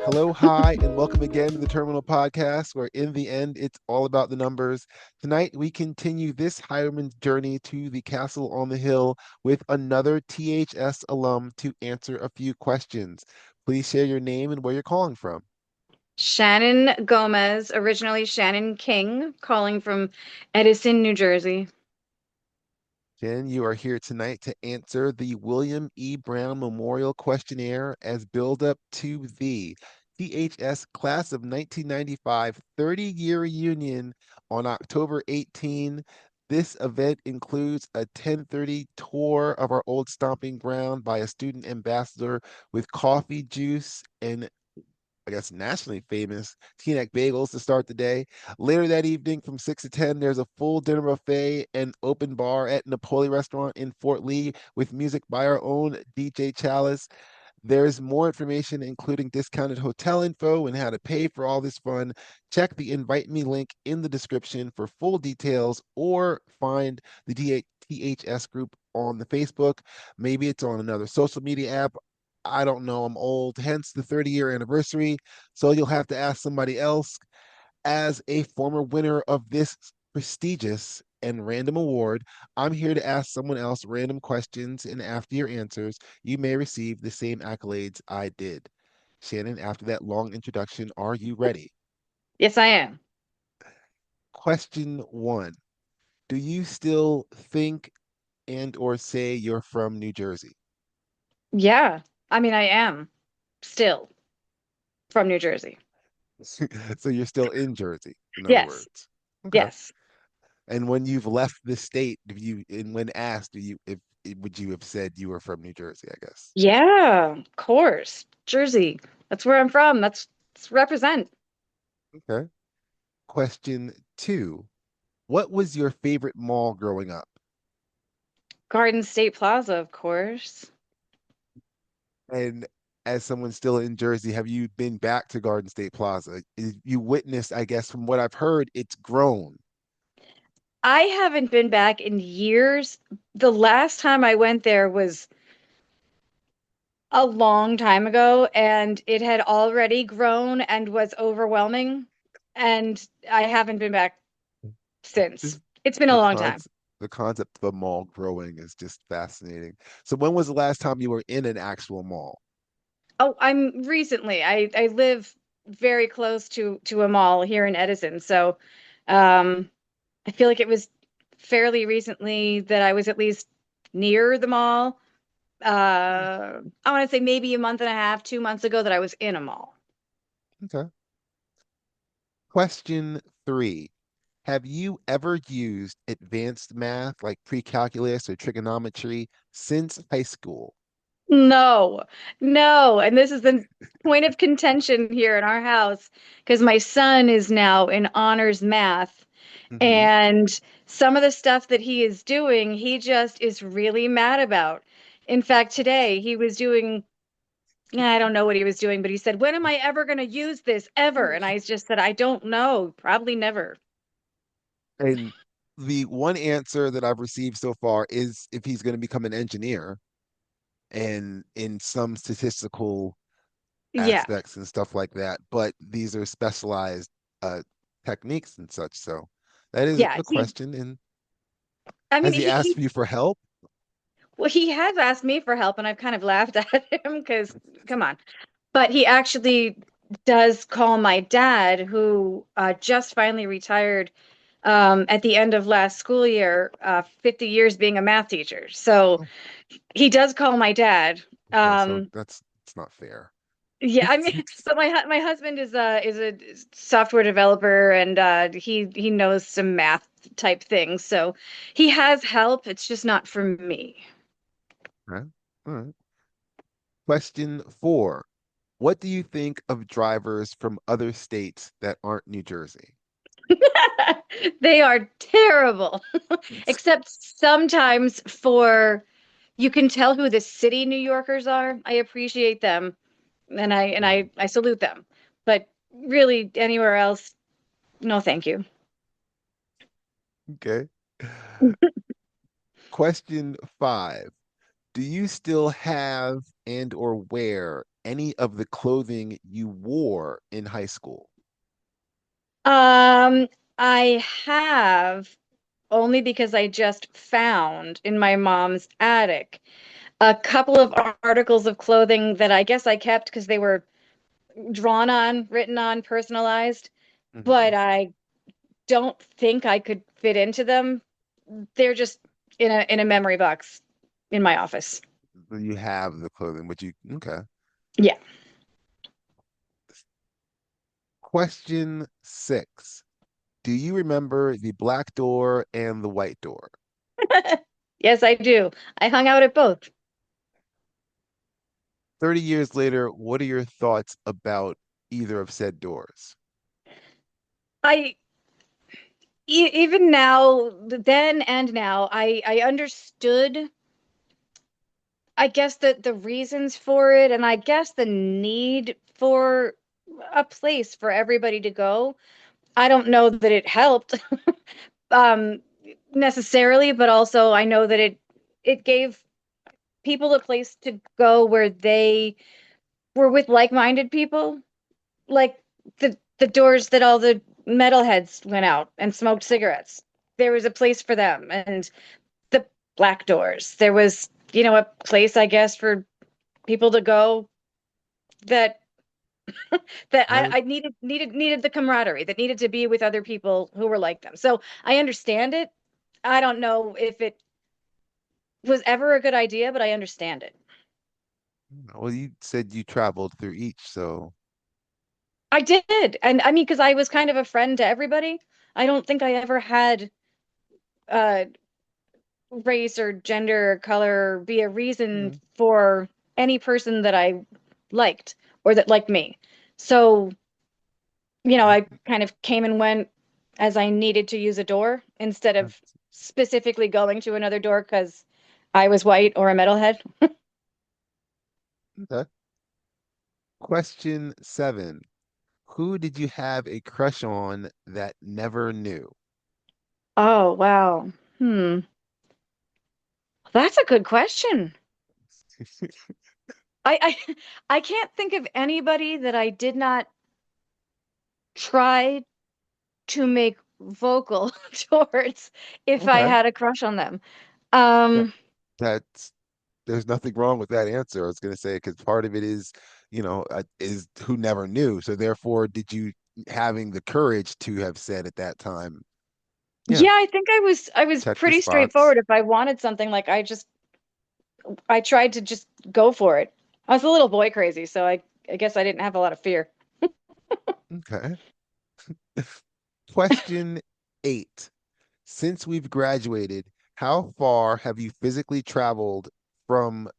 Hello, hi, and welcome again to the Terminal Podcast, where in the end, it's all about the numbers. Tonight, we continue this hireman's journey to the castle on the hill with another THS alum to answer a few questions. Please share your name and where you're calling from. Shannon Gomez, originally Shannon King, calling from Edison, New Jersey. Jen, you are here tonight to answer the William E. Brown Memorial Questionnaire as build up to the THS Class of 1995 30-year reunion on October 18. This event includes a 10:30 tour of our old stomping ground by a student ambassador with coffee, juice, and I guess nationally famous Teaneck Bagels to start the day. Later that evening from 6 to 10, there's a full dinner buffet and open bar at Napoli Restaurant in Fort Lee with music by our own DJ Chalice. There's more information, including discounted hotel info and how to pay for all this fun. Check the Invite Me link in the description for full details or find the THS group on the Facebook. Maybe it's on another social media app. I don't know. I'm old, hence the 30-year anniversary. So you'll have to ask somebody else. As a former winner of this prestigious and random award, I'm here to ask someone else random questions, and after your answers, you may receive the same accolades I did. Shannon, after that long introduction, are you ready? Yes, I am. Question one. Do you still think and or say you're from New Jersey? Yeah, I am still from New Jersey. So you're still in Jersey, in other Yes, words. Okay. yes. And when you've left the state, do you, and when asked, do you, if would you have said you were from New Jersey, I guess? Yeah, of course. Jersey. That's where I'm from. That's represent. Okay. Question two. What was your favorite mall growing up? Garden State Plaza, of course. And as someone still in Jersey, have you been back to Garden State Plaza? You witnessed, I guess, from what I've heard, it's grown. I haven't been back in years. The last time I went there was a long time ago, and it had already grown and was overwhelming. And I haven't been back since. Just It's been a the long time. concept of a mall growing is just fascinating. So when was the last time you were in an actual mall? Oh, I'm recently. I live very close to a mall here in Edison, so um, I feel like it was fairly recently that I was at least near the mall. I want to say maybe a month and a half, 2 months ago that I was in a mall. Okay. Question three. Have you ever used advanced math like pre-calculus or trigonometry since high school? No, no. And this is the point of contention here in our house because my son is now in honors math. Hmm. And some of the stuff that he is doing, he just is really mad about. In fact, today he was doing, I don't know what he was doing, but he said, "When am I ever going to use this ever?" And I just said, "I don't know. Probably never." And the one answer that I've received so far is if he's going to become an engineer and in some statistical Yeah. aspects and stuff like that. But these are specialized uh, techniques and such. So that is Yeah. a question. And I mean, has he asked you for help? well, he has asked me for help, and I've kind of laughed at him because, come on. But he actually does call my dad, who just finally retired at the end of last school year, 50 years being a math teacher. So Oh, he does call my dad. okay, so Um, that's it's not fair. yeah, I mean, but my husband is a software developer, and he knows some math type things. So he has help. It's just not for me. All right. All right. Question four. What do you think of drivers from other states that aren't New Jersey? They are terrible, except sometimes for you can tell who the city New Yorkers are. I appreciate them and I salute them. But really anywhere else, no thank you. Okay. Question five. Do you still have and or wear any of the clothing you wore in high school? Um, I have only because I just found in my mom's attic a couple of articles of clothing that I guess I kept because they were drawn on, written on, personalized, but Hmm. I don't think I could fit into them. They're just in a memory box in my office. You have the clothing, but you, okay. Yeah. Question 6. Do you remember the black door and the white door? Yes, I do. I hung out at both. 30 years later, what are your thoughts about either of said doors? I even now, then and now, I understood, I guess that the reasons for it, and I guess the need for a place for everybody to go. I don't know that it helped um necessarily, but also I know that it gave people a place to go where they were with like-minded people, like the doors that all the metalheads went out and smoked cigarettes. There was a place for them, and the black doors. There was, a place, I guess, for people to go that I needed the camaraderie, that needed to be with other people who were like them. So I understand it. I don't know if it was ever a good idea, but I understand it. Well, you said you traveled through each, so I did. And I mean, because I was kind of a friend to everybody. I don't think I ever had uh race or gender or color be a reason mm, for any person that I liked or that liked me. So, okay. I kind of came and went as I needed to use a door instead of specifically going to another door because I was white or a metalhead. Okay. Question 7. Who did you have a crush on that never knew? Oh, wow. Hmm. That's a good question. I I can't think of anybody that I did not try to make vocal towards if I Okay. had a crush on them. That, Um, that's there's nothing wrong with that answer. I was going to say because part of it is, is who never knew. So therefore, did you having the courage to have said at that time, yeah, yeah, I think I was check this pretty box. straightforward. If I wanted something, like I tried to just go for it. I was a little boy crazy, so I guess I didn't have a lot of fear. Okay. Question 8. Since we've graduated, how far have you physically traveled from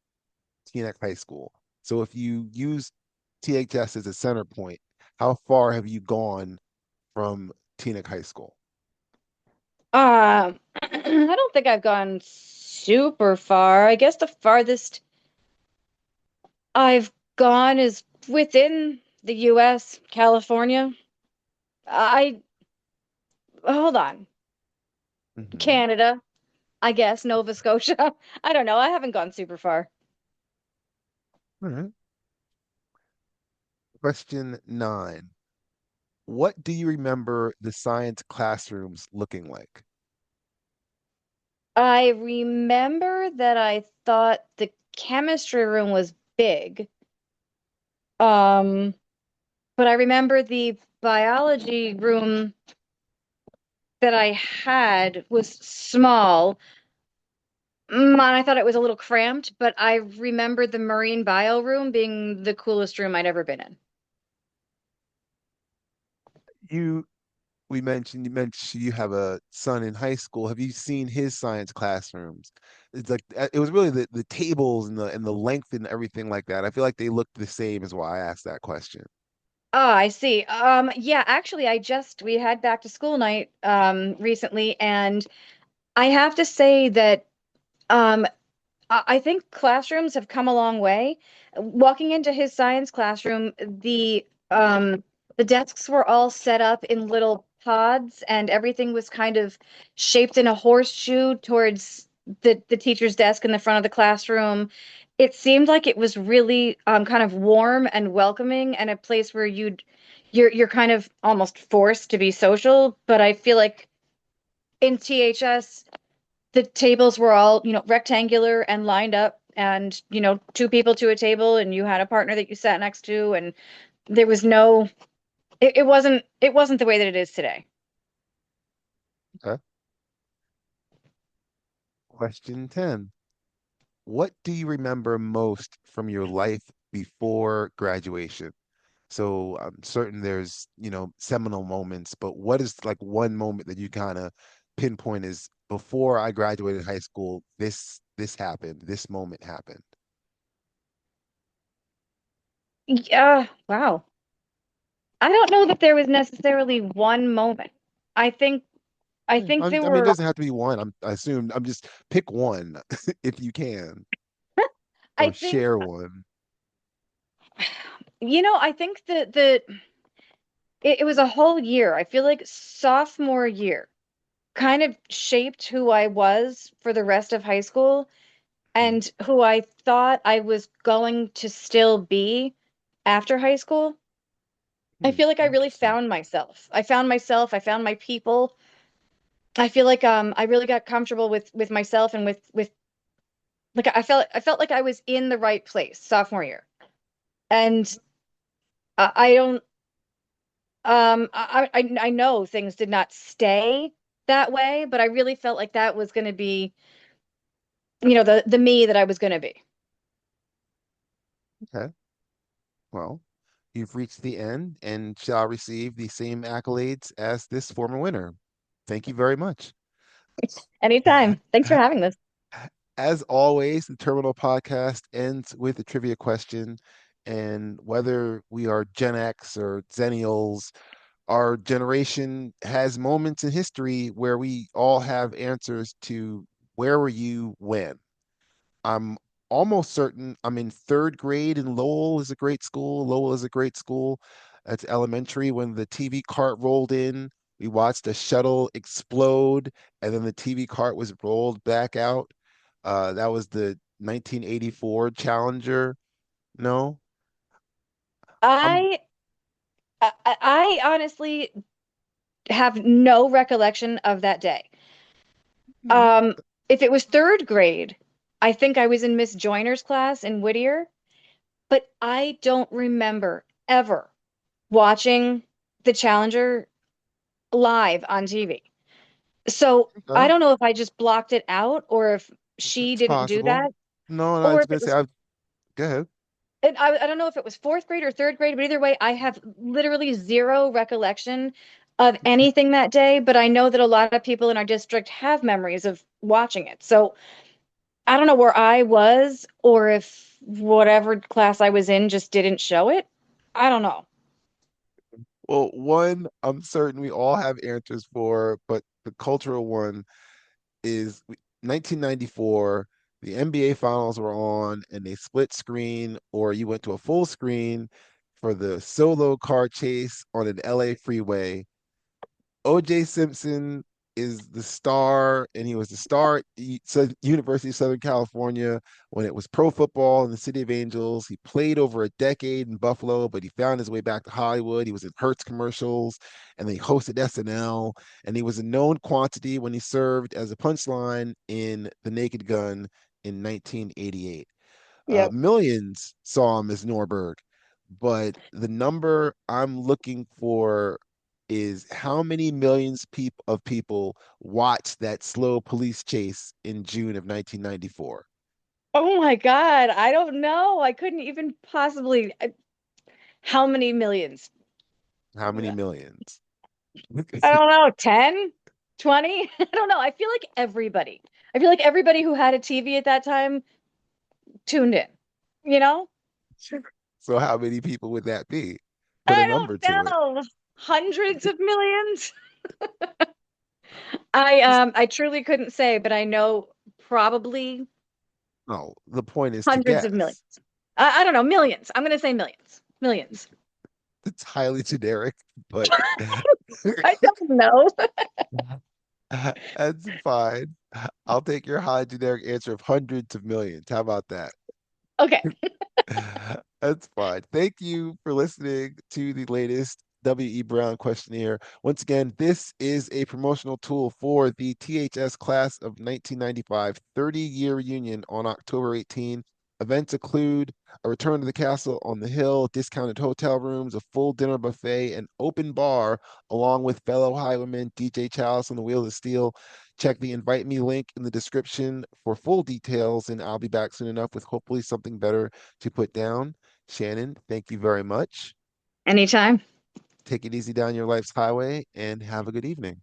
Teaneck High School? So if you use THS as a center point, how far have you gone from Teaneck High School? I don't think I've gone super far. I guess the farthest I've gone is within the US, California. I hold on. Hmm. Canada, I guess, Nova Scotia. I don't know. I haven't gone super far. All right. Question 9. What do you remember the science classrooms looking like? I remember that I thought the chemistry room was big. Um, but I remember the biology room that I had was small. And I thought it was a little cramped, but I remember the marine bio room being the coolest room I'd ever been in. You you mentioned you have a son in high school. Have you seen his science classrooms? It's like it was really the tables and the length and everything like that. I feel like they looked the same as why I asked that question. Oh, I see. Yeah, actually, we had back to school night recently, and I have to say that um I think classrooms have come a long way. Walking into his science classroom, the desks were all set up in little pods, and everything was kind of shaped in a horseshoe towards the teacher's desk in the front of the classroom. it seemed like it was really kind of warm and welcoming and a place where you're kind of almost forced to be social. But I feel like in THS, the tables were all, rectangular and lined up and, two people to a table and you had a partner that you sat next to and there was no it wasn't the way that it is today. Okay. Question 10. What do you remember most from your life before graduation? So I'm certain there's, seminal moments, but what is like one moment that you kind of pinpoint is before I graduated high school, this happened, this moment happened. Yeah, wow. I don't know that there was necessarily one moment. I think I Yeah. think there I mean, it were doesn't have to be one. I assume I'm just pick one if you can, I or think share one. I think that it was a whole year. I feel like sophomore year kind of shaped who I was for the rest of high school Hmm. and who I thought I was going to still be after high school. I Hmm. feel like I really Interesting. found myself. I found myself, I found my people. I feel like I really got comfortable with myself and with like I felt like I was in the right place sophomore year. And I don't I know things did not stay that way, but I really felt like that was going to be, the me that I was going to be. Okay. Well, you've reached the end and shall receive the same accolades as this former winner. Thank you very much. Anytime. Thanks for having this. As always, the Terminal Podcast ends with a trivia question. And whether we are Gen X or Zennials, our generation has moments in history where we all have answers to where were you when? I'm almost certain I'm in third grade, and Lowell is a great school. Lowell is a great school. That's elementary. When the TV cart rolled in, we watched a shuttle explode, and then the TV cart was rolled back out. That was the 1984 Challenger. No, I'm. I I honestly have no recollection of that day. Hmm. Um, if it was third grade, I think I was in Miss Joyner's class in Whittier, but I don't remember ever watching the Challenger live on TV. So I Okay, don't know if I just blocked it out or if she it's didn't do possible. that, No, no, I or was if gonna it say was, I. Go ahead. and I don't know if it was fourth grade or third grade, but either way, I have literally zero recollection of anything that day. But I know that a lot of people in our district have memories of watching it. So I don't know where I was or if whatever class I was in just didn't show it. I don't know. Well, one I'm certain we all have answers for, but the cultural one is 1994. The NBA finals were on and they split screen, or you went to a full screen for the solo car chase on an LA freeway. OJ Simpson is the star, and he was the star at University of Southern California when it was pro football in the City of Angels. He played over a decade in Buffalo, but he found his way back to Hollywood. He was in Hertz commercials, and then he hosted SNL, and he was a known quantity when he served as a punchline in The Naked Gun in 1988. Yep. Millions saw him as Norberg, but the number I'm looking for is how many millions of people watched that slow police chase in June of 1994? Oh my God. I don't know. I couldn't even possibly. How many millions? How many millions? I don't know, 10, 20. I don't know. I feel like everybody who had a TV at that time tuned in, you know? So how many people would that be? Put a I number to don't it. know. Hundreds of millions. Just I truly couldn't say, but I know probably no, the point is to hundreds of millions. guess. I don't know, millions. I'm gonna say millions. Millions. It's highly generic, but I don't know. that's fine. I'll take your high generic answer of hundreds of millions. How about that? Okay. That's fine. Thank you for listening to the latest W.E. Brown questionnaire. Once again, this is a promotional tool for the THS class of 1995 30-year reunion on October 18. Events include a return to the castle on the hill, discounted hotel rooms, a full dinner buffet, an open bar, along with fellow highwayman DJ Chalice on the Wheels of Steel. Check the invite me link in the description for full details, and I'll be back soon enough with hopefully something better to put down. Shannon, thank you very much. Anytime. Take it easy down your life's highway and have a good evening.